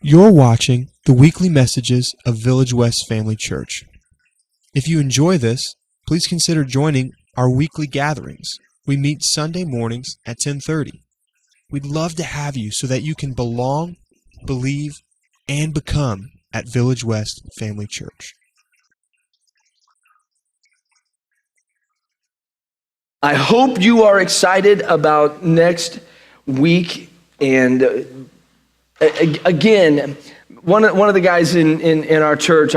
You're watching the weekly messages of Village West Family Church. If you enjoy this, please consider joining our weekly gatherings. We meet Sunday mornings at 10:30. We'd love to have you so that you can belong, believe, and become at Village West Family Church. I hope you are excited about next week. And again, one of the guys in our church,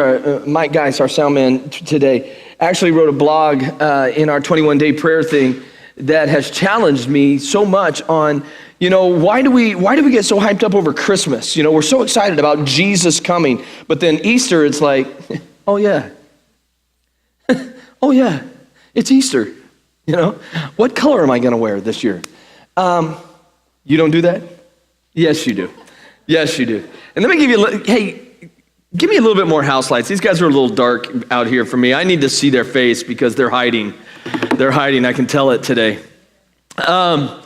Mike Geis, our sound man today, actually wrote a blog in our 21-day prayer thing that has challenged me so much on, why do we get so hyped up over Christmas? We're so excited about Jesus coming, but then Easter, it's like, oh yeah, oh yeah, it's Easter. What color am I going to wear this year? You don't do that? Yes, you do. Yes, you do. And let me give me a little bit more house lights. These guys are a little dark out here for me. I need to see their face because they're hiding. They're hiding. I can tell it today. But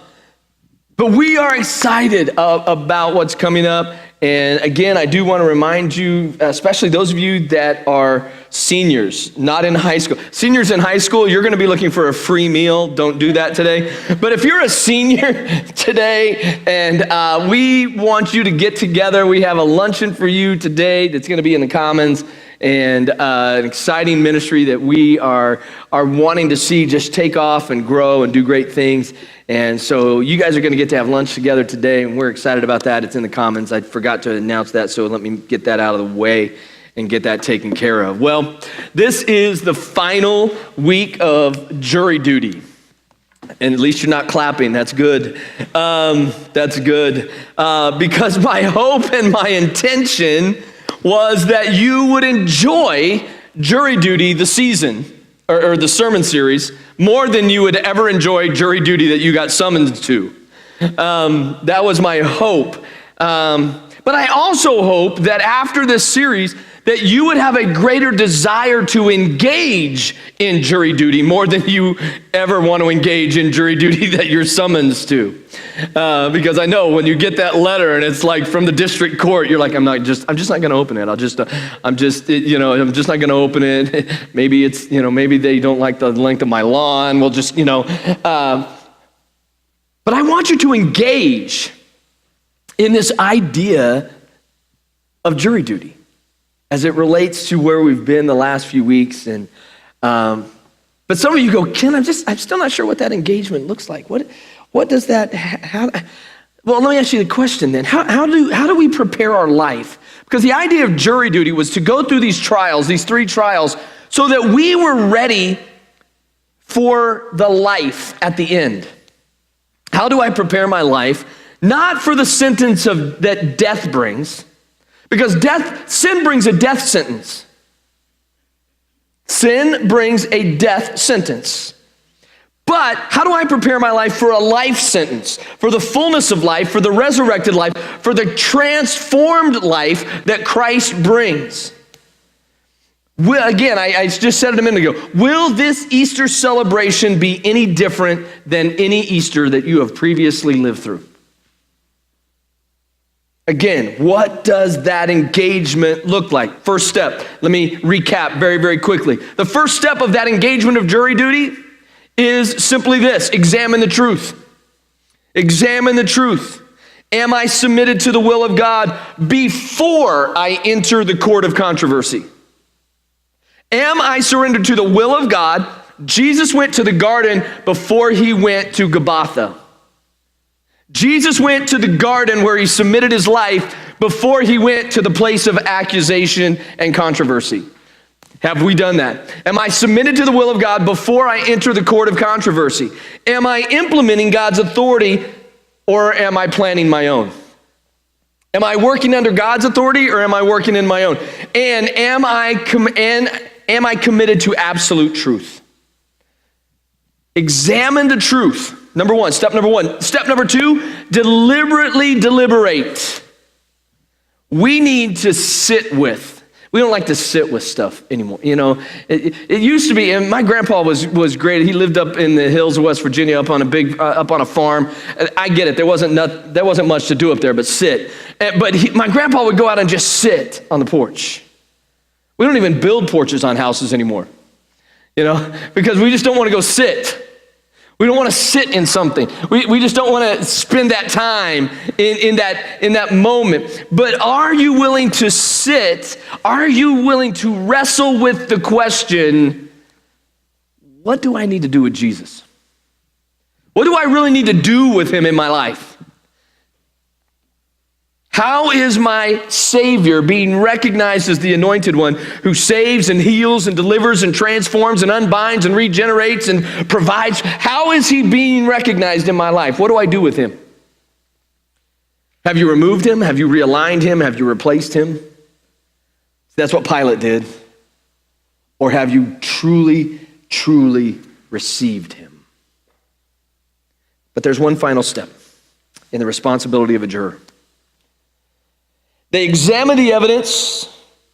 we are excited about what's coming up. And again, I do want to remind you, especially those of you that are seniors, not in high school. Seniors in high school, you're going to be looking for a free meal. Don't do that today. But if you're a senior today and we want you to get together, we have a luncheon for you today that's going to be in the Commons. And an exciting ministry that we are wanting to see just take off and grow and do great things. And so you guys are going to get to have lunch together today, and we're excited about that. It's in the Commons. I forgot to announce that, so let me get that out of the way and get that taken care of. Well, this is the final week of jury duty. And at least you're not clapping. That's good. That's good. Because my hope and my intention was that you would enjoy jury duty the season, or the sermon series, more than you would ever enjoy jury duty that you got summoned to. That was my hope. But I also hope that after this series, that you would have a greater desire to engage in jury duty more than you ever want to engage in jury duty that you're summoned to. Because I know when you get that letter and it's like from the district court, you're like, I'm just not going to open it. I'm just not going to open it. Maybe it's, maybe they don't like the length of my lawn. We'll just, but I want you to engage in this idea of jury duty as it relates to where we've been the last few weeks. And but some of you go, Ken, I'm still not sure what that engagement looks like. What does that? Well, let me ask you the question then. How do we prepare our life? Because the idea of jury duty was to go through these trials, these 3 trials, so that we were ready for the life at the end. How do I prepare my life? Not for the sentence that death brings, because sin brings a death sentence. Sin brings a death sentence. But how do I prepare my life for a life sentence, for the fullness of life, for the resurrected life, for the transformed life that Christ brings? Again, I just said it a minute ago. Will this Easter celebration be any different than any Easter that you have previously lived through? Again, what does that engagement look like? First step, let me recap very, very quickly. The first step of that engagement of jury duty is simply this: examine the truth. Examine the truth. Am I submitted to the will of God before I enter the court of controversy? Am I surrendered to the will of God? Jesus went to the garden before he went to Gabbatha. Jesus went to the garden where he submitted his life before he went to the place of accusation and controversy. Have we done that? Am I submitted to the will of God before I enter the court of controversy? Am I implementing God's authority, or am I planning my own? Am I working under God's authority, or am I working in my own? And am I committed to absolute truth? Examine the truth. Step number one. Step number 2, deliberately deliberate. We need to sit with. We don't like to sit with stuff anymore. You know, it used to be, and my grandpa was great. He lived up in the hills of West Virginia, up on a farm. I get it. There wasn't much to do up there but sit. But my grandpa would go out and just sit on the porch. We don't even build porches on houses anymore, you know, because we just don't want to go sit. We don't want to sit in something. We just don't want to spend that time in that moment. But are you willing to sit? Are you willing to wrestle with the question, what do I need to do with Jesus? What do I really need to do with him in my life? How is my Savior being recognized as the anointed one who saves and heals and delivers and transforms and unbinds and regenerates and provides? How is he being recognized in my life? What do I do with him? Have you removed him? Have you realigned him? Have you replaced him? That's what Pilate did. Or have you truly, truly received him? But there's one final step in the responsibility of a juror. They examine the evidence,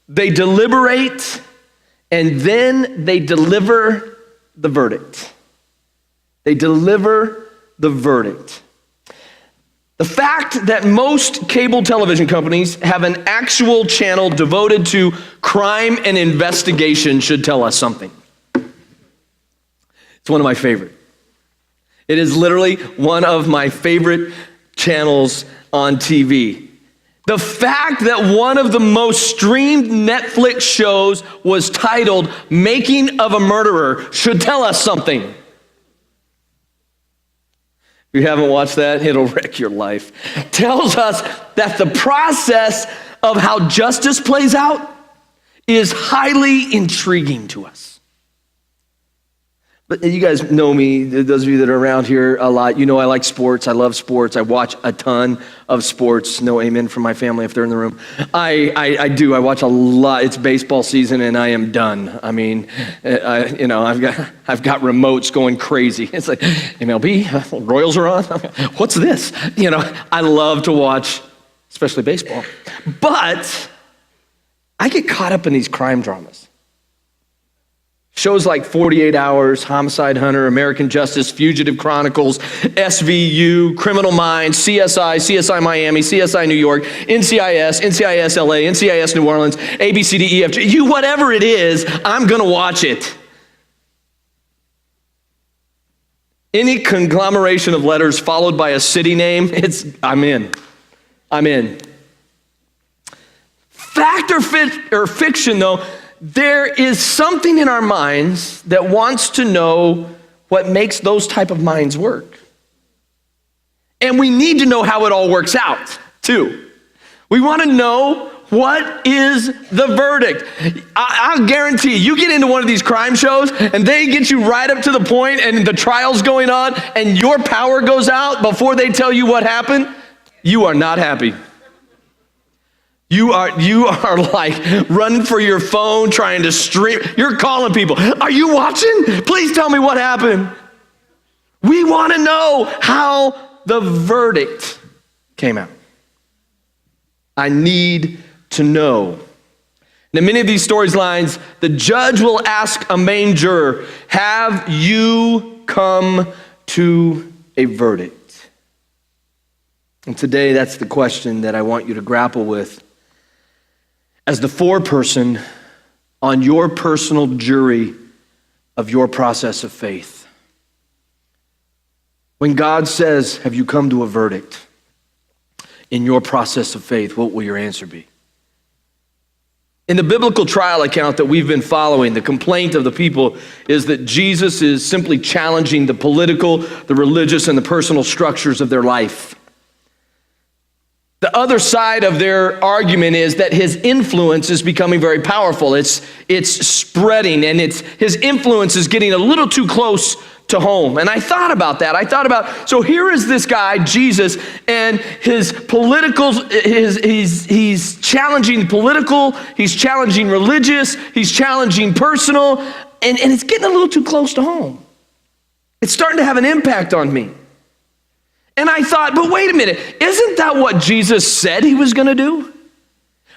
they deliberate, and then they deliver the verdict. They deliver the verdict. The fact that most cable television companies have an actual channel devoted to crime and investigation should tell us something. It's one of my favorite. It is literally one of my favorite channels on TV. The fact that one of the most streamed Netflix shows was titled Making of a Murderer should tell us something. If you haven't watched that, it'll wreck your life. Tells us that the process of how justice plays out is highly intriguing to us. But you guys know me, those of you that are around here a lot, you know I like sports. I love sports. I watch a ton of sports. No amen from my family if they're in the room. I do. I watch a lot. It's baseball season and I am done. I mean, I've got remotes going crazy. It's like, MLB, Royals are on. What's this? I love to watch, especially baseball. But I get caught up in these crime dramas. Shows like 48 Hours, Homicide Hunter, American Justice, Fugitive Chronicles, SVU, Criminal Minds, CSI Miami, CSI New York, NCIS, NCIS LA, NCIS New Orleans, ABCD, EFG, whatever it is, I'm going to watch it. Any conglomeration of letters followed by a city name, I'm in. Fact or fiction, though, there is something in our minds that wants to know what makes those type of minds work. And we need to know how it all works out, too. We want to know what is the verdict. I'll guarantee you get into one of these crime shows and they get you right up to the point and the trial's going on and your power goes out before they tell you what happened, you are not happy. You are like running for your phone, trying to stream. You're calling people. Are you watching? Please tell me what happened. We want to know how the verdict came out. I need to know. Now, many of these storylines, the judge will ask a main juror, have you come to a verdict? And today, that's the question that I want you to grapple with. As the foreperson on your personal jury of your process of faith. When God says, have you come to a verdict in your process of faith, what will your answer be? In the biblical trial account that we've been following, the complaint of the people is that Jesus is simply challenging the political, the religious, and the personal structures of their life. The other side of their argument is that his influence is becoming very powerful. It's spreading, and his influence is getting a little too close to home. And I thought about that. So here is this guy, Jesus, and his political, he's challenging political, he's challenging religious, he's challenging personal, and it's getting a little too close to home. It's starting to have an impact on me. And I thought, but wait a minute, isn't that what Jesus said he was going to do?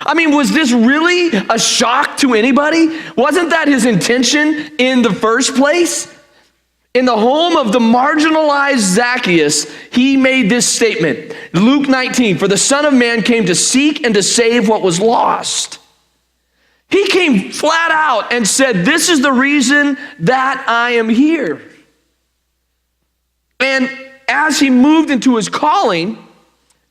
I mean, was this really a shock to anybody? Wasn't that his intention in the first place? In the home of the marginalized Zacchaeus, he made this statement. Luke 19, for the Son of Man came to seek and to save what was lost. He came flat out and said, this is the reason that I am here. And as he moved into his calling,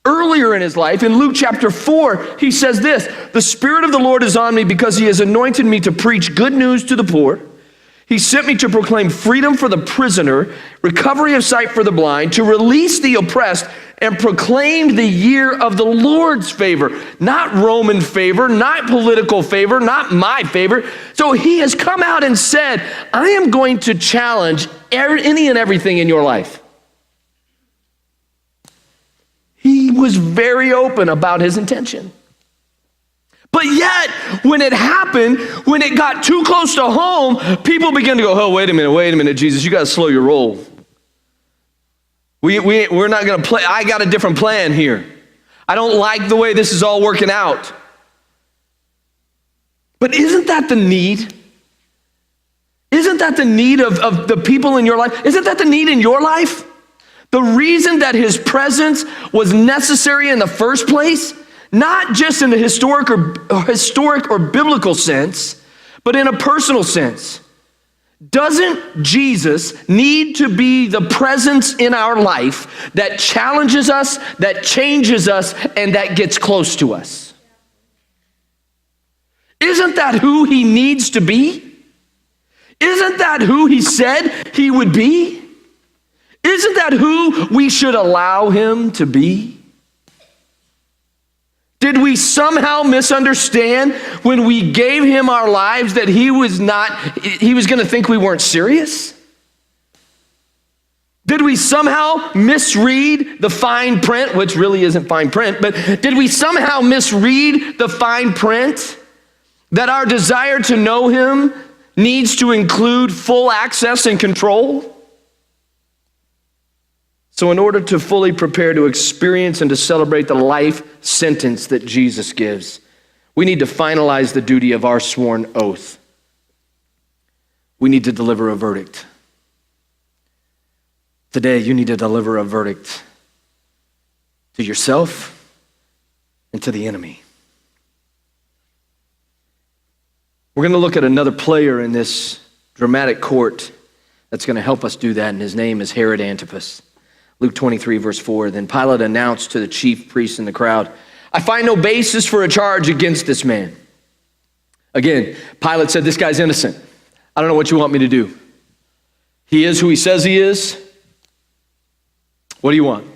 earlier in his life, in Luke chapter 4, he says this, the Spirit of the Lord is on me because he has anointed me to preach good news to the poor. He sent me to proclaim freedom for the prisoner, recovery of sight for the blind, to release the oppressed, and proclaim the year of the Lord's favor. Not Roman favor, not political favor, not my favor. So he has come out and said, I am going to challenge any and everything in your life. He was very open about his intention. But yet, when it happened, when it got too close to home, people began to go, oh, wait a minute, Jesus, you got to slow your roll. We're not going to play. I got a different plan here. I don't like the way this is all working out. But isn't that the need? Isn't that the need of the people in your life? Isn't that the need in your life? The reason that his presence was necessary in the first place, not just in the historic or biblical sense, but in a personal sense. Doesn't Jesus need to be the presence in our life that challenges us, that changes us, and that gets close to us? Isn't that who he needs to be? Isn't that who he said he would be? Isn't that who we should allow him to be? Did we somehow misunderstand when we gave him our lives that he was going to think we weren't serious? Did we somehow misread the fine print, which really isn't fine print, but did we somehow misread the fine print that our desire to know him needs to include full access and control? So in order to fully prepare to experience and to celebrate the life sentence that Jesus gives, we need to finalize the duty of our sworn oath. We need to deliver a verdict. Today, you need to deliver a verdict to yourself and to the enemy. We're going to look at another player in this dramatic court that's going to help us do that, and his name is Herod Antipas. Luke 23, verse 4, then Pilate announced to the chief priests in the crowd, I find no basis for a charge against this man. Again, Pilate said, this guy's innocent. I don't know what you want me to do. He is who he says he is. What do you want?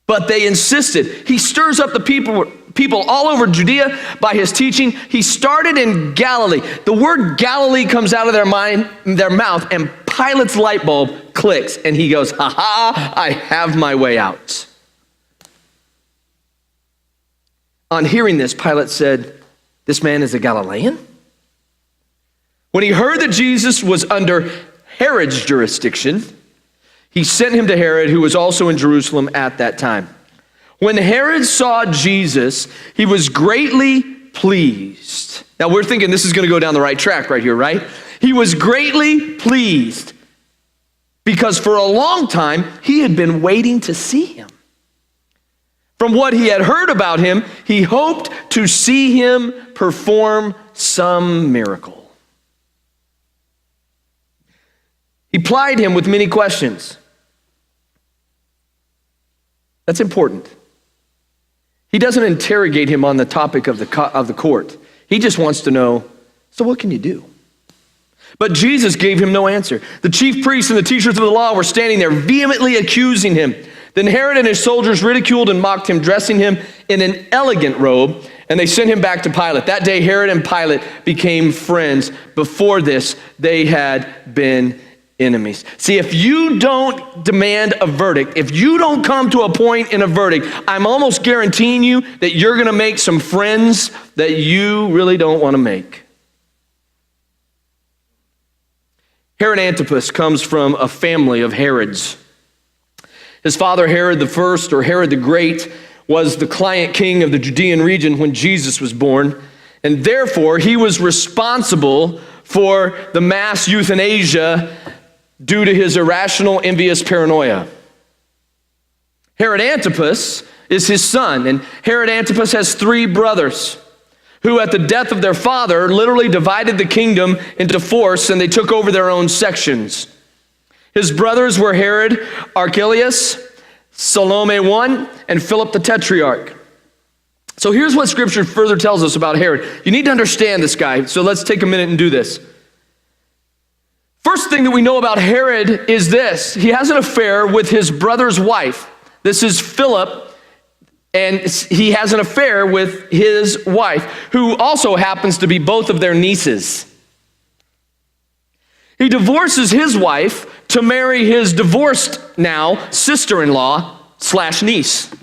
But they insisted. He stirs up the people all over Judea by his teaching. He started in Galilee. The word Galilee comes out of their mouth, and Pilate's light bulb clicks, and he goes, I have my way out. On hearing this, Pilate said, this man is a Galilean? When he heard that Jesus was under Herod's jurisdiction, he sent him to Herod, who was also in Jerusalem at that time. When Herod saw Jesus, he was greatly pleased. Now we're thinking this is going to go down the right track right here, right? He was greatly pleased because for a long time he had been waiting to see him. From what he had heard about him, he hoped to see him perform some miracle. He plied him with many questions. That's important. He doesn't interrogate him on the topic of the court. He just wants to know, so what can you do? But Jesus gave him no answer. The chief priests and the teachers of the law were standing there vehemently accusing him. Then Herod and his soldiers ridiculed and mocked him, dressing him in an elegant robe, and they sent him back to Pilate. That day Herod and Pilate became friends. Before this, they had been enemies. See, if you don't demand a verdict, if you don't come to a point in a verdict, I'm almost guaranteeing you that you're going to make some friends that you really don't want to make. Herod Antipas comes from a family of Herods. His father, Herod the First, or Herod the Great, was the client king of the Judean region when Jesus was born, and therefore he was responsible for the mass euthanasia due to his irrational, envious paranoia. Herod Antipas is his son, and Herod Antipas has 3 brothers who at the death of their father literally divided the kingdom into 4, and they took over their own sections. His brothers were Herod Archelaus, Salome I, and Philip the Tetrarch. So here's what Scripture further tells us about Herod. You need to understand this guy, so let's take a minute and do this. First thing that we know about Herod is this. He has an affair with his brother's wife. This is Philip, and he has an affair with his wife, who also happens to be both of their nieces. He divorces his wife to marry his divorced now sister-in-law / niece.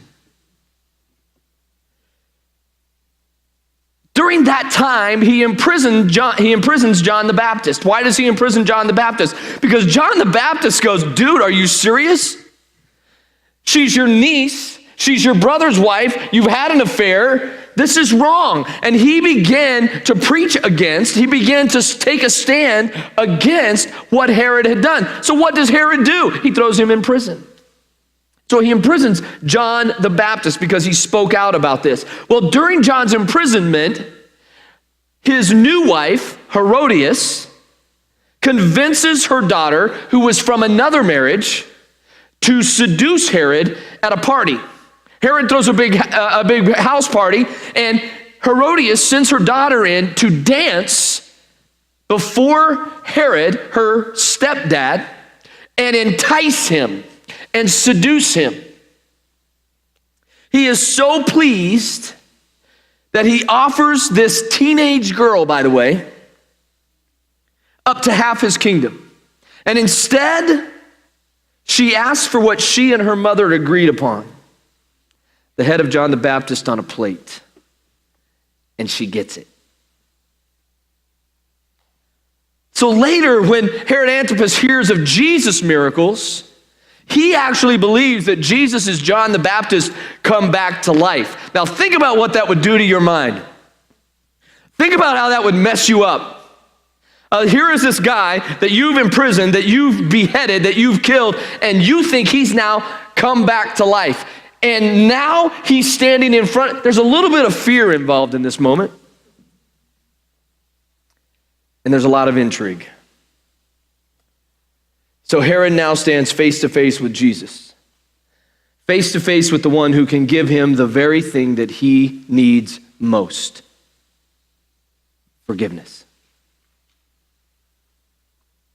During that time, he imprisons John the Baptist. Why does he imprison John the Baptist? Because John the Baptist goes, dude, are you serious? She's your niece. She's your brother's wife. You've had an affair. This is wrong. And he began to preach against, he began to take a stand against what Herod had done. So what does Herod do? He throws him in prison. So he imprisons John the Baptist because he spoke out about this. Well, during John's imprisonment, his new wife, Herodias, convinces her daughter, who was from another marriage, to seduce Herod at a party. Herod throws a big house party, and Herodias sends her daughter in to dance before Herod, her stepdad, and entice him and seduce him. He is so pleased that he offers this teenage girl, by the way, up to half his kingdom. And instead, she asks for what she and her mother had agreed upon: the head of John the Baptist on a plate. And she gets it. So later, when Herod Antipas hears of Jesus' miracles, he actually believes that Jesus is John the Baptist come back to life. Now think about what that would do to your mind. Think about how that would mess you up. Here is this guy that you've imprisoned, that you've beheaded, that you've killed, and you think he's now come back to life. And now he's standing in front. There's a little bit of fear involved in this moment. And there's a lot of intrigue. So Herod now stands face to face with Jesus. Face to face with the one who can give him the very thing that he needs most: forgiveness.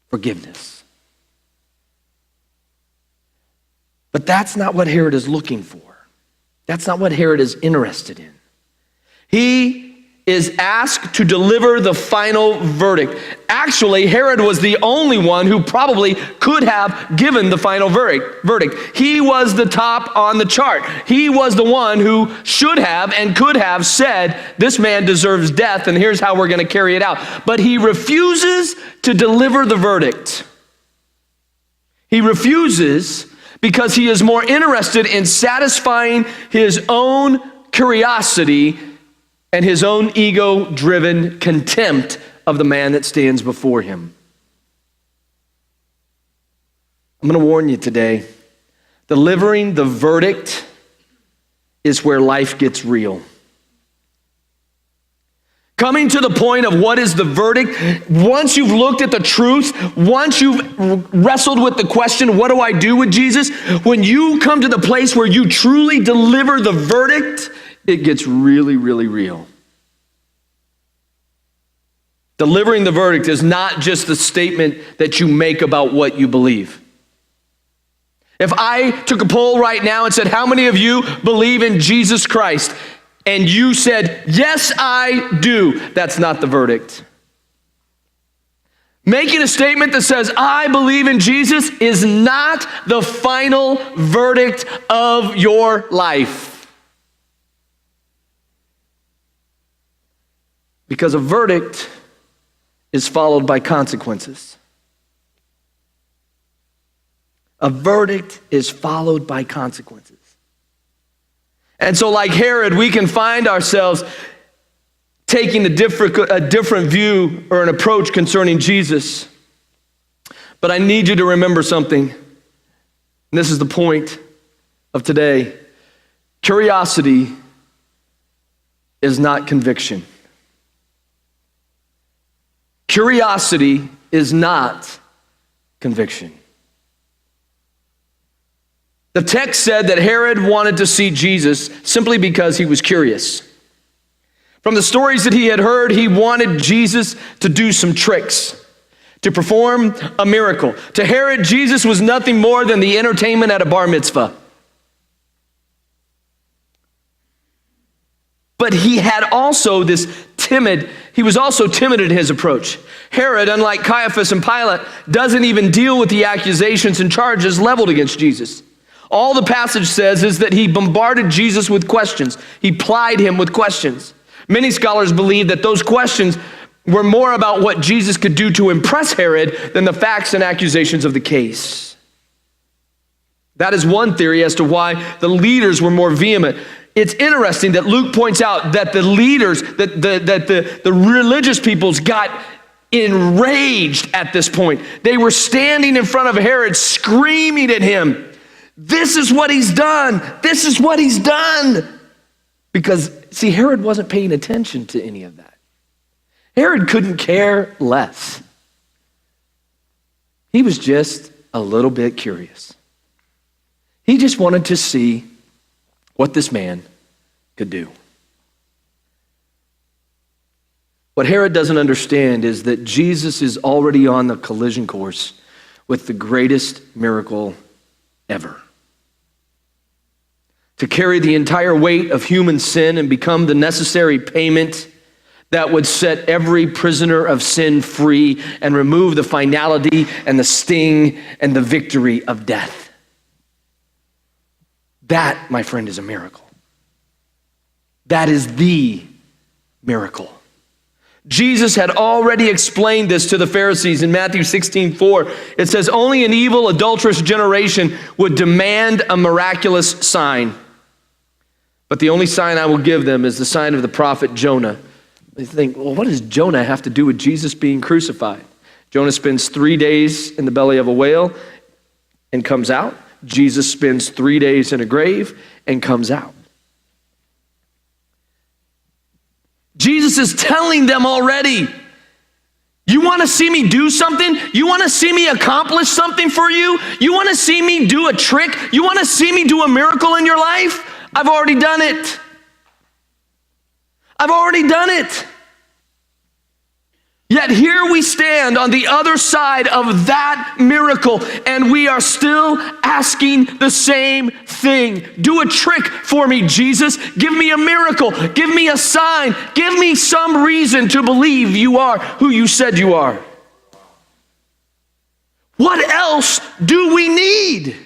Forgiveness. But that's not what Herod is looking for. That's not what Herod is interested in. He is asked to deliver the final verdict. Actually, Herod was the only one who probably could have given the final verdict. He was the top on the chart. He was the one who should have and could have said, this man deserves death, and here's how we're going to carry it out. But he refuses to deliver the verdict. He refuses because he is more interested in satisfying his own curiosity and his own ego-driven contempt of the man that stands before him. I'm going to warn you today, delivering the verdict is where life gets real. Coming to the point of what is the verdict, once you've looked at the truth, once you've wrestled with the question, what do I do with Jesus? When you come to the place where you truly deliver the verdict, it gets really, really real. Delivering the verdict is not just the statement that you make about what you believe. If I took a poll right now and said, how many of you believe in Jesus Christ? And you said, yes, I do. That's not the verdict. Making a statement that says, I believe in Jesus is not the final verdict of your life. Because a verdict is followed by consequences. A verdict is followed by consequences. And so like Herod, we can find ourselves taking a different view or an approach concerning Jesus. But I need you to remember something. And this is the point of today. Curiosity is not conviction. Curiosity is not conviction. The text said that Herod wanted to see Jesus simply because he was curious. From the stories that he had heard, he wanted Jesus to do some tricks, to perform a miracle. To Herod, Jesus was nothing more than the entertainment at a bar mitzvah. But he was also timid in his approach. Herod, unlike Caiaphas and Pilate, doesn't even deal with the accusations and charges leveled against Jesus. All the passage says is that he bombarded Jesus with questions. He plied him with questions. Many scholars believe that those questions were more about what Jesus could do to impress Herod than the facts and accusations of the case. That is one theory as to why the leaders were more vehement. It's interesting that Luke points out that the leaders, that the religious peoples got enraged at this point. They were standing in front of Herod screaming at him, "This is what he's done! This is what he's done!" Because, see, Herod wasn't paying attention to any of that. Herod couldn't care less. He was just a little bit curious. He just wanted to see what this man could do. What Herod doesn't understand is that Jesus is already on the collision course with the greatest miracle ever. To carry the entire weight of human sin and become the necessary payment that would set every prisoner of sin free and remove the finality and the sting and the victory of death. That, my friend, is a miracle. That is the miracle. Jesus had already explained this to the Pharisees in Matthew 16:4. It says, "Only an evil, adulterous generation would demand a miraculous sign. But the only sign I will give them is the sign of the prophet Jonah." They think, well, what does Jonah have to do with Jesus being crucified? Jonah spends 3 days in the belly of a whale and comes out. Jesus spends 3 days in a grave and comes out. Jesus is telling them already, you want to see me do something? You want to see me accomplish something for you? You want to see me do a trick? You want to see me do a miracle in your life? I've already done it. I've already done it. Yet here we stand on the other side of that miracle, and we are still asking the same thing. Do a trick for me, Jesus. Give me a miracle. Give me a sign. Give me some reason to believe you are who you said you are. What else do we need?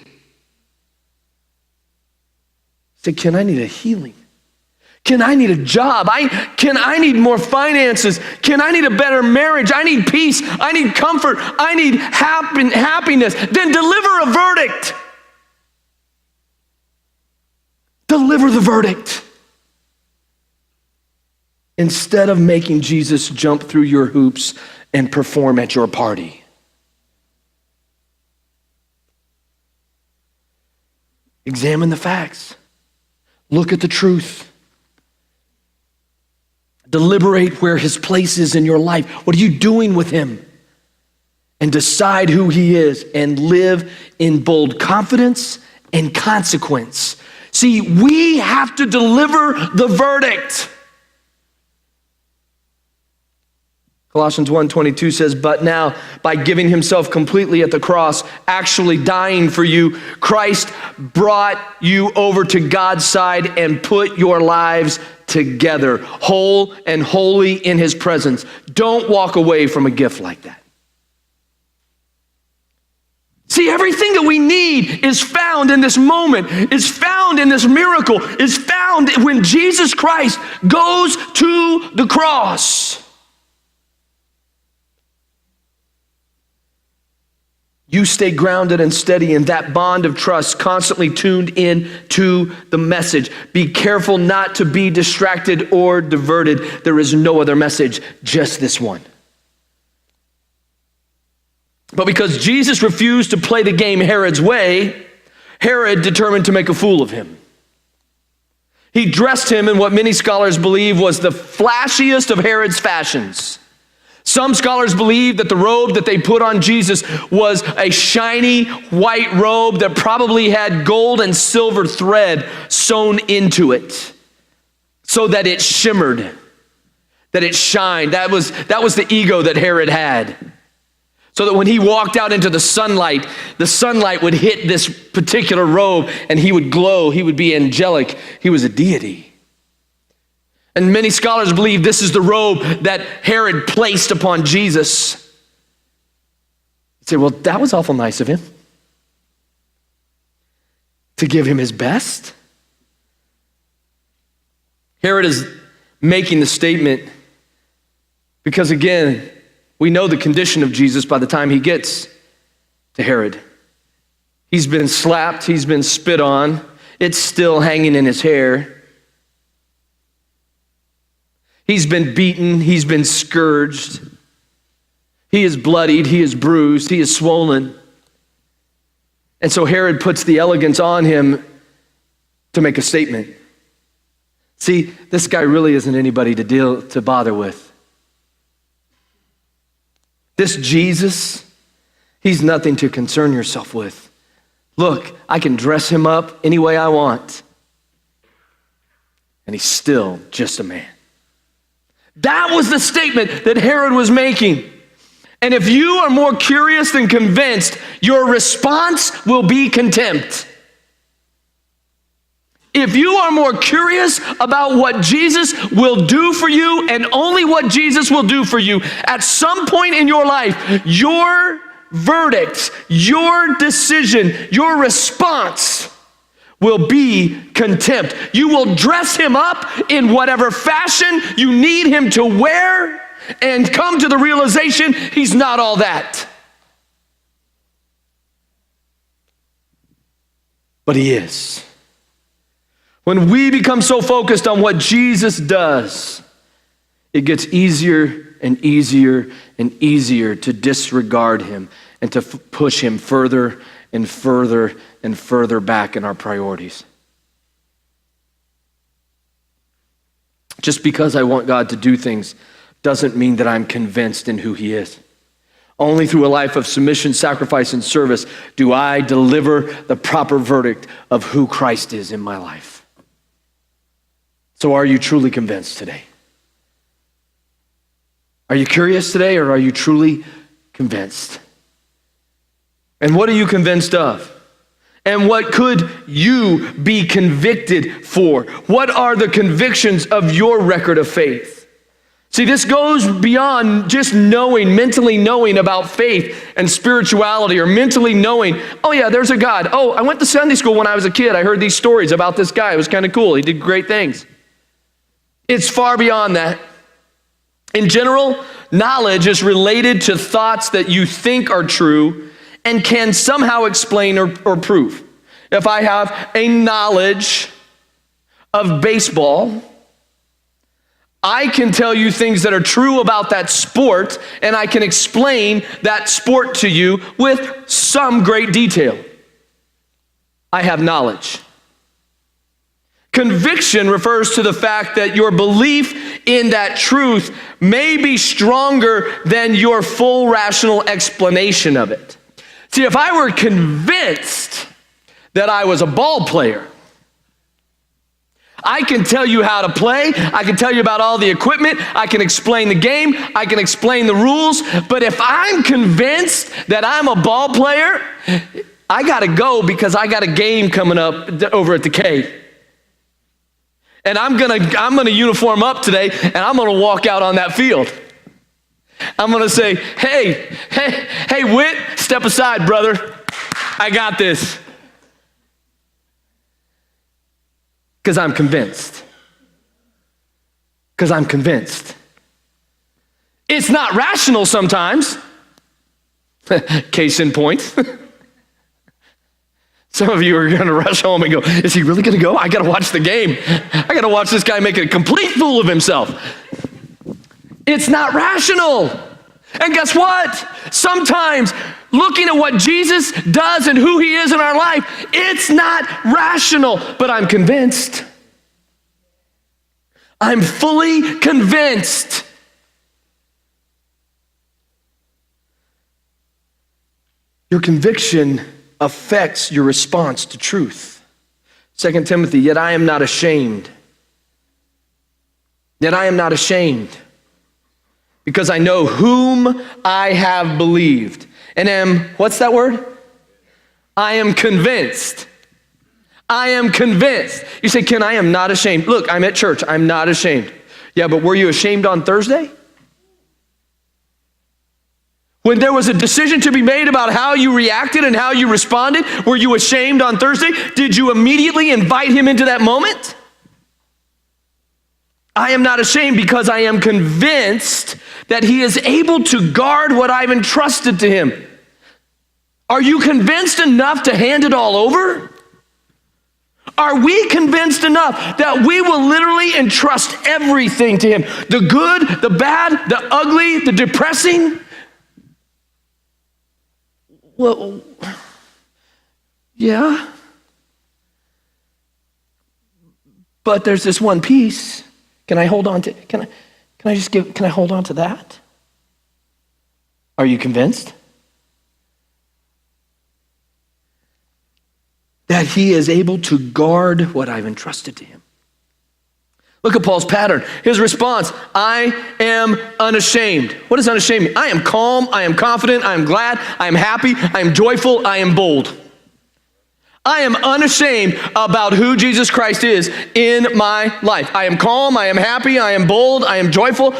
Say, Ken, I need a healing. Ken, I need a job. Ken, I need more finances. Ken, I need a better marriage. I need peace. I need comfort. I need happiness. Then deliver a verdict. Deliver the verdict. Instead of making Jesus jump through your hoops and perform at your party. Examine the facts. Look at the truth. Deliberate where his place is in your life. What are you doing with him? And decide who he is and live in bold confidence and consequence. See, we have to deliver the verdict. Colossians 1:22 says, "But now, by giving himself completely at the cross, actually dying for you, Christ brought you over to God's side and put your lives together, whole and holy in his presence." Don't walk away from a gift like that. See, everything that we need is found in this moment, is found in this miracle, is found when Jesus Christ goes to the cross. You stay grounded and steady in that bond of trust, constantly tuned in to the message. Be careful not to be distracted or diverted. There is no other message, just this one. But because Jesus refused to play the game Herod's way, Herod determined to make a fool of him. He dressed him in what many scholars believe was the flashiest of Herod's fashions. Some scholars believe that the robe that they put on Jesus was a shiny white robe that probably had gold and silver thread sewn into it so that it shimmered, that it shined. That was the ego that Herod had. So that when he walked out into the sunlight would hit this particular robe and he would glow, he would be angelic, he was a deity. And many scholars believe this is the robe that Herod placed upon Jesus. You'd say, well, that was awful nice of him to give him his best. Herod is making the statement because, again, we know the condition of Jesus by the time he gets to Herod. He's been slapped, he's been spit on, it's still hanging in his hair. He's been beaten, he's been scourged. He is bloodied, he is bruised, he is swollen. And so Herod puts the elegance on him to make a statement. See, this guy really isn't anybody to bother with. This Jesus, he's nothing to concern yourself with. Look, I can dress him up any way I want. And he's still just a man. That was the statement that Herod was making. And if you are more curious than convinced, your response will be contempt. If you are more curious about what Jesus will do for you and only what Jesus will do for you, at some point in your life, your verdict, your decision, your response will be contempt. You will dress him up in whatever fashion you need him to wear and come to the realization he's not all that. But he is. When we become so focused on what Jesus does, it gets easier and easier and easier to disregard him and to push him further and further and further back in our priorities. Just because I want God to do things doesn't mean that I'm convinced in who he is. Only through a life of submission, sacrifice, and service do I deliver the proper verdict of who Christ is in my life. So are you truly convinced today? Are you curious today, or are you truly convinced? And what are you convinced of? And what could you be convicted for? What are the convictions of your record of faith? See, this goes beyond just mentally knowing about faith and spirituality, or mentally knowing, oh yeah, there's a God. Oh, I went to Sunday school when I was a kid. I heard these stories about this guy. It was kind of cool. He did great things. It's far beyond that. In general, knowledge is related to thoughts that you think are true and can somehow explain or prove. If I have a knowledge of baseball, I can tell you things that are true about that sport, and I can explain that sport to you with some great detail. I have knowledge. Conviction refers to the fact that your belief in that truth may be stronger than your full rational explanation of it. See, if I were convinced that I was a ball player, I can tell you how to play, I can tell you about all the equipment, I can explain the game, I can explain the rules, but if I'm convinced that I'm a ball player, I gotta go because I got a game coming up over at the K. And I'm gonna uniform up today, and I'm gonna walk out on that field. I'm gonna say, hey, Whit, step aside, brother. I got this. Because I'm convinced. It's not rational sometimes. Case in point. Some of you are going to rush home and go, is he really going to go? I got to watch the game. I got to watch this guy make a complete fool of himself. It's not rational. And guess what? Sometimes looking at what Jesus does and who he is in our life, it's not rational, but I'm convinced. I'm fully convinced. Your conviction affects your response to truth. 2 Timothy, yet I am not ashamed. Yet I am not ashamed, because I know whom I have believed. And am, what's that word? I am convinced. I am convinced. You say, Ken, I am not ashamed. Look, I'm at church. I'm not ashamed. Yeah, but were you ashamed on Thursday? When there was a decision to be made about how you reacted and how you responded, were you ashamed on Thursday? Did you immediately invite him into that moment? I am not ashamed because I am convinced that he is able to guard what I've entrusted to him. Are you convinced enough to hand it all over? Are we convinced enough that we will literally entrust everything to him? The good, the bad, the ugly, the depressing? Well, yeah. But there's this one piece. Can I hold on to, can I hold on to that? Are you convinced? That he is able to guard what I've entrusted to him. Look at Paul's pattern. His response, I am unashamed. What does unashamed mean? I am calm, I am confident, I am glad, I am happy, I am joyful, I am bold. I am unashamed about who Jesus Christ is in my life. I am calm, I am happy, I am bold, I am joyful.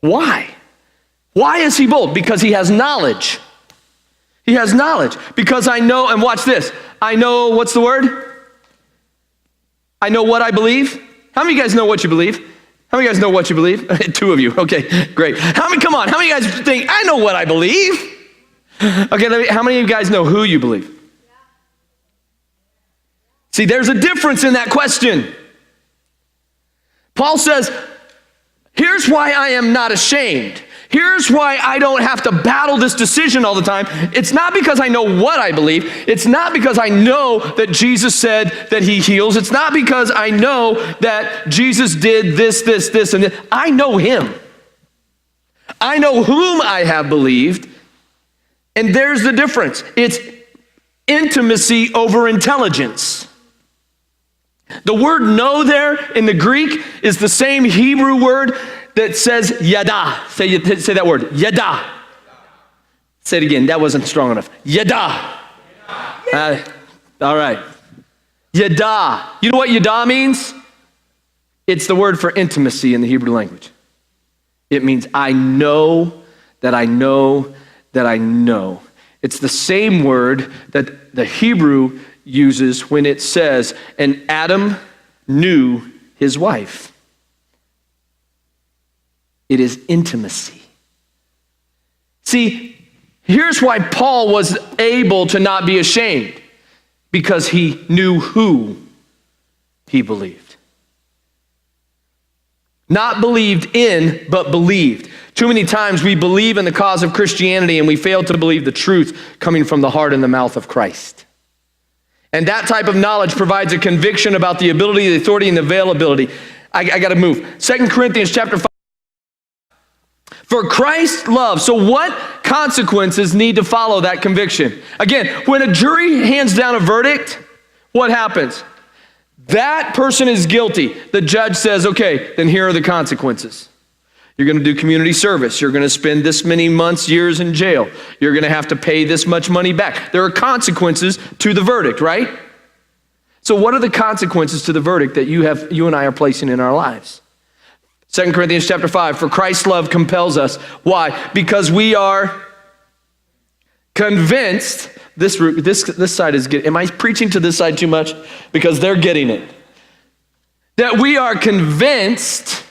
Why? Why is he bold? Because he has knowledge. He has knowledge. Because I know, and watch this, I know, what's the word? I know what I believe. How many of you guys know what you believe? How many of you guys know what you believe? 2 of you. Okay, great. Come on. How many of you guys think, I know what I believe? Okay, how many of you guys know who you believe? See, there's a difference in that question. Paul says, here's why I am not ashamed. Here's why I don't have to battle this decision all the time. It's not because I know what I believe. It's not because I know that Jesus said that he heals. It's not because I know that Jesus did this, and this. I know him. I know whom I have believed. And there's the difference. It's intimacy over intelligence. The word know there in the Greek is the same Hebrew word that says yada. Say that word, yada. Say it again, that wasn't strong enough. Yada. All right. Yada. You know what yada means? It's the word for intimacy in the Hebrew language. It means I know that I know that I know. It's the same word that the Hebrew uses when it says, and Adam knew his wife. It is intimacy. See, here's why Paul was able to not be ashamed, because he knew who he believed. Not believed in, but believed. Too many times we believe in the cause of Christianity and we fail to believe the truth coming from the heart and the mouth of Christ. And that type of knowledge provides a conviction about the ability, the authority, and the availability. I got to move. 2 Corinthians chapter 5. For Christ's love. So what consequences need to follow that conviction? Again, when a jury hands down a verdict, what happens? That person is guilty. The judge says, okay, then here are the consequences. You're going to do community service. You're going to spend this many months, years in jail. You're going to have to pay this much money back. There are consequences to the verdict, right? So what are the consequences to the verdict that you and I are placing in our lives? 2 Corinthians chapter 5, for Christ's love compels us. Why? Because we are convinced, this side is getting, am I preaching to this side too much? Because they're getting it. That we are convinced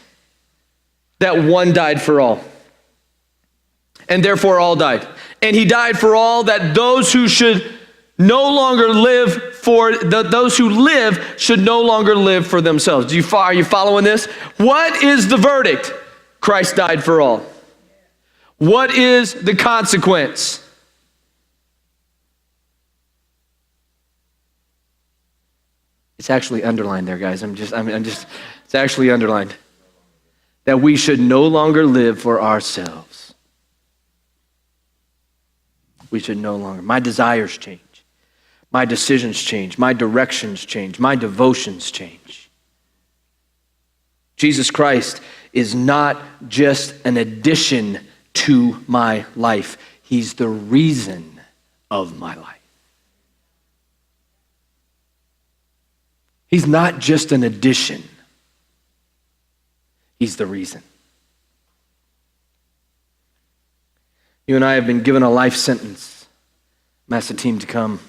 that one died for all. and therefore all died. And he died for all, that those who should no longer live for, those who live should no longer live for themselves. Are you following this? What is the verdict? Christ died for all. What is the consequence? It's actually underlined there, guys. It's actually underlined. That we should no longer live for ourselves. We should no longer. My desires change. My decisions change. My directions change. My devotions change. Jesus Christ is not just an addition to my life. He's the reason of my life. He's not just an addition. He's the reason. You and I have been given a life sentence. I'm asked the team to come.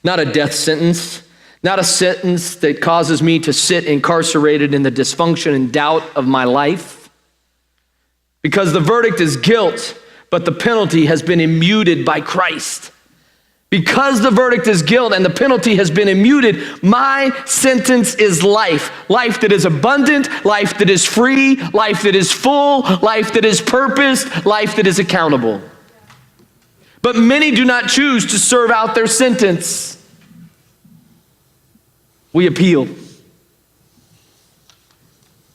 Not a death sentence, not a sentence that causes me to sit incarcerated in the dysfunction and doubt of my life. Because the verdict is guilt, but the penalty has been immuted by Christ. Because the verdict is guilt and the penalty has been immuted, my sentence is life. Life that is abundant, life that is free, life that is full, life that is purposed, life that is accountable. But many do not choose to serve out their sentence. We appeal.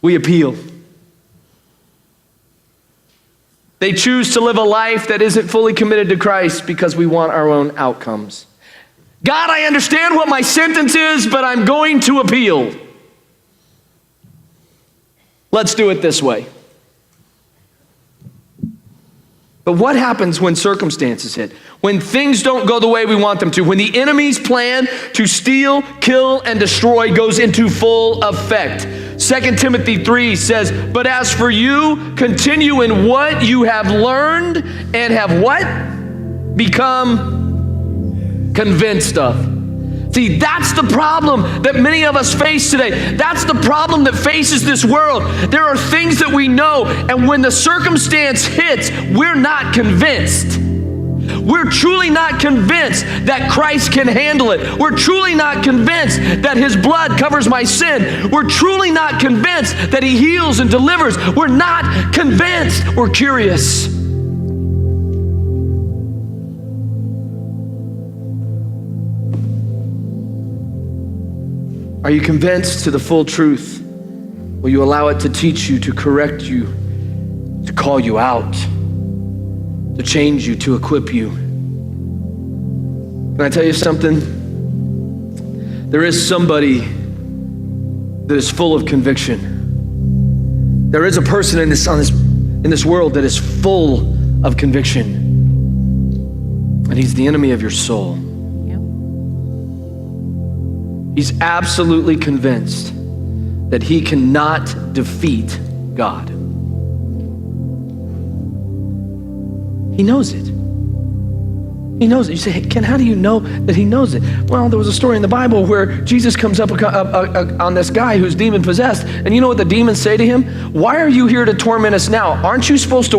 We appeal. They choose to live a life that isn't fully committed to Christ because we want our own outcomes. God, I understand what my sentence is, but I'm going to appeal. Let's do it this way. But what happens when circumstances hit? When things don't go the way we want them to? When the enemy's plan to steal, kill, and destroy goes into full effect? 2 Timothy 3 says, but as for you, continue in what you have learned and have what? Become convinced of. See, that's the problem that many of us face today. That's the problem that faces this world. There are things that we know, and when the circumstance hits, we're not convinced. We're truly not convinced that Christ can handle it. We're truly not convinced that his blood covers my sin. We're truly not convinced that he heals and delivers. We're not convinced. We're curious. Are you convinced to the full truth? Will you allow it to teach you, to correct you, to call you out, to change you, to equip you? Can I tell you something? There is somebody that is full of conviction. There is a person in this world that is full of conviction, and he's the enemy of your soul. He's absolutely convinced that he cannot defeat God. He knows it. He knows it. You say, hey, Ken, how do you know that he knows it? Well, there was a story in the Bible where Jesus comes up on this guy who's demon possessed, and you know what the demons say to him? Why are you here to torment us now? Aren't you supposed to